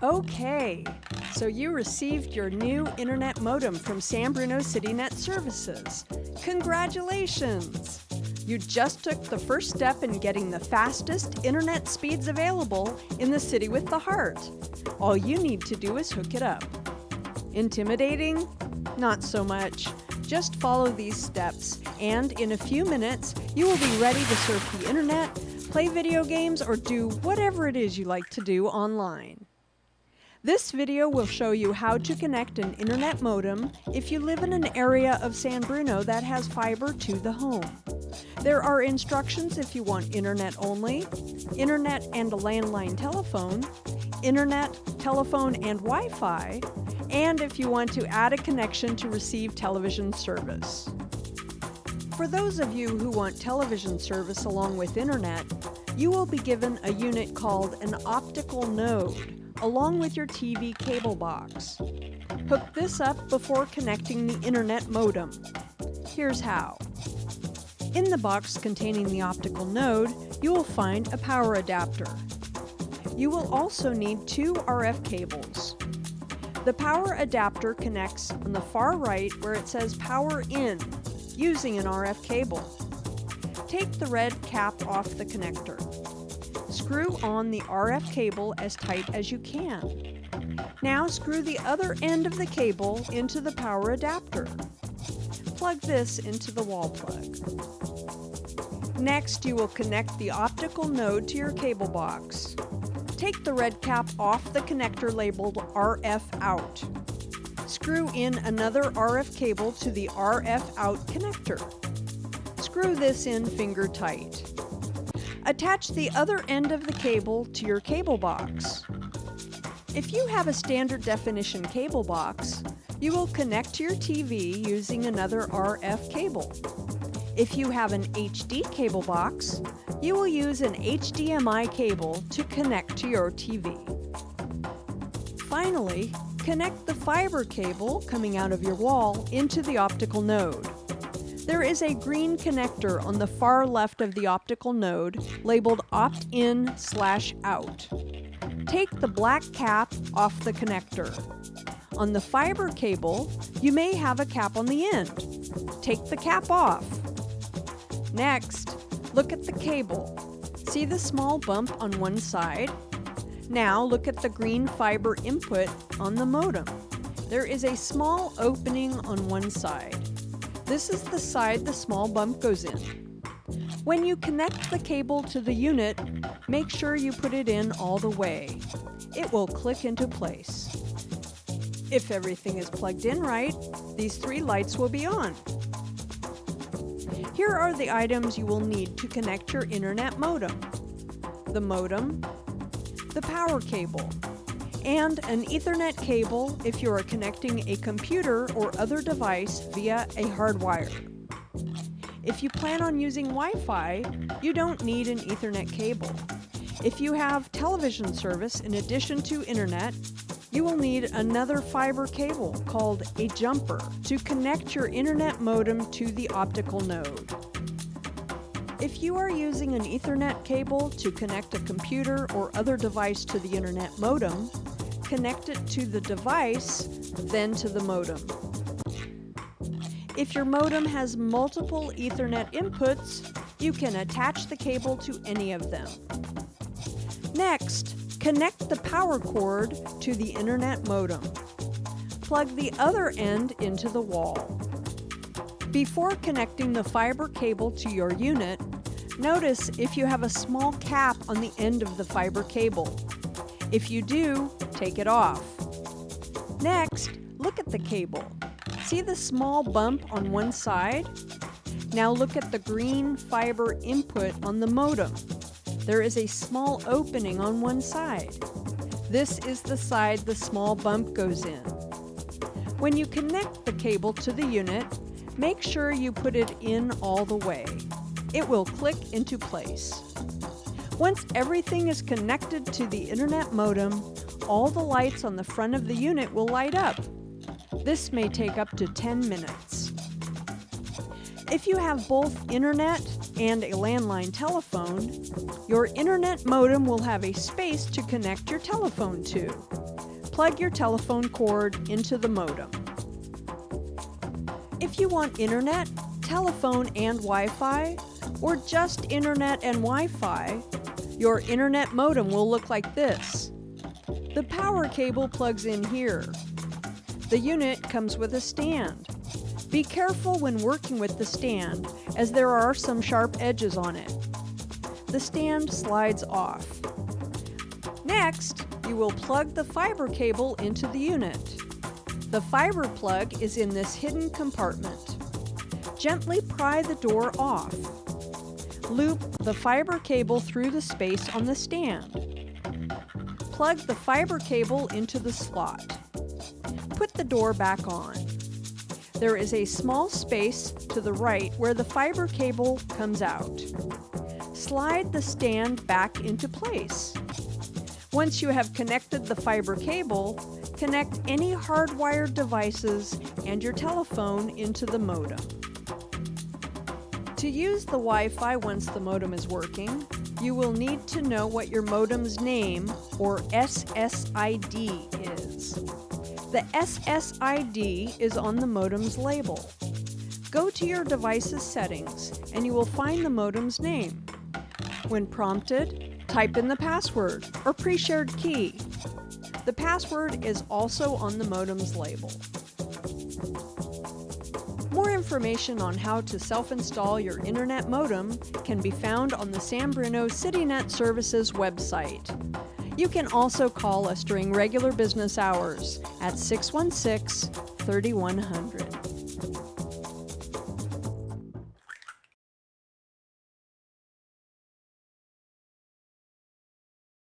Okay, so you received your new internet modem from Bruno CityNet Services. Congratulations! You just took the first step in getting the fastest internet speeds available in the city with the heart. All you need to do is hook it up. Intimidating? Not so much. Just follow these steps, and in a few minutes, you will be ready to surf the internet, play video games, or do whatever it is you like to do online. This video will show you how to connect an internet modem if you live in an area of San Bruno that has fiber to the home. There are instructions if you want internet only, internet and a landline telephone, internet, telephone, and Wi-Fi, and if you want to add a connection to receive television service. For those of you who want television service along with internet, you will be given a unit called an optical node, along with your TV cable box. Hook this up before connecting the internet modem. Here's how. In the box containing the optical node, you will find a power adapter. You will also need two RF cables. The power adapter connects on the far right where it says Power In, using an RF cable. Take the red cap off the connector. Screw on the RF cable as tight as you can. Now screw the other end of the cable into the power adapter. Plug this into the wall plug. Next, you will connect the optical node to your cable box. Take the red cap off the connector labeled RF Out. Screw in another RF cable to the RF Out connector. Screw this in finger tight. Attach the other end of the cable to your cable box. If you have a standard definition cable box, you will connect to your TV using another RF cable. If you have an HD cable box, you will use an HDMI cable to connect to your TV. Finally, connect the fiber cable coming out of your wall into the optical node. There is a green connector on the far left of the optical node labeled Opt-in/Out. Take the black cap off the connector. On the fiber cable, you may have a cap on the end. Take the cap off. Next, look at the cable. See the small bump on one side? Now look at the green fiber input on the modem. There is a small opening on one side. This is the side the small bump goes in. When you connect the cable to the unit, make sure you put it in all the way. It will click into place. If everything is plugged in right, these three lights will be on. Here are the items you will need to connect your internet modem. The modem, the power cable, and an Ethernet cable if you are connecting a computer or other device via a hard wire. If you plan on using Wi-Fi, you don't need an Ethernet cable. If you have television service in addition to internet, you will need another fiber cable called a jumper to connect your internet modem to the optical node. If you are using an Ethernet cable to connect a computer or other device to the internet modem, connect it to the device, then to the modem. If your modem has multiple Ethernet inputs, you can attach the cable to any of them. Next, connect the power cord to the internet modem. Plug the other end into the wall. Before connecting the fiber cable to your unit, notice if you have a small cap on the end of the fiber cable. If you do, take it off. Next, look at the cable. See the small bump on one side? Now look at the green fiber input on the modem. There is a small opening on one side. This is the side the small bump goes in. When you connect the cable to the unit, make sure you put it in all the way. It will click into place. Once everything is connected to the internet modem, all the lights on the front of the unit will light up. This may take up to 10 minutes. If you have both internet and a landline telephone, your internet modem will have a space to connect your telephone to. Plug your telephone cord into the modem. If you want internet, telephone, and Wi-Fi, or just internet and Wi-Fi, your internet modem will look like this. The power cable plugs in here. The unit comes with a stand. Be careful when working with the stand, as there are some sharp edges on it. The stand slides off. Next, you will plug the fiber cable into the unit. The fiber plug is in this hidden compartment. Gently pry the door off. Loop the fiber cable through the space on the stand. Plug the fiber cable into the slot. Put the door back on. There is a small space to the right where the fiber cable comes out. Slide the stand back into place. Once you have connected the fiber cable, connect any hardwired devices and your telephone into the modem. To use the Wi-Fi once the modem is working, you will need to know what your modem's name, or SSID, is. The SSID is on the modem's label. Go to your device's settings and you will find the modem's name. When prompted, type in the password or pre-shared key. The password is also on the modem's label. More information on how to self-install your internet modem can be found on the San Bruno CityNet Services website. You can also call us during regular business hours at 616-3100.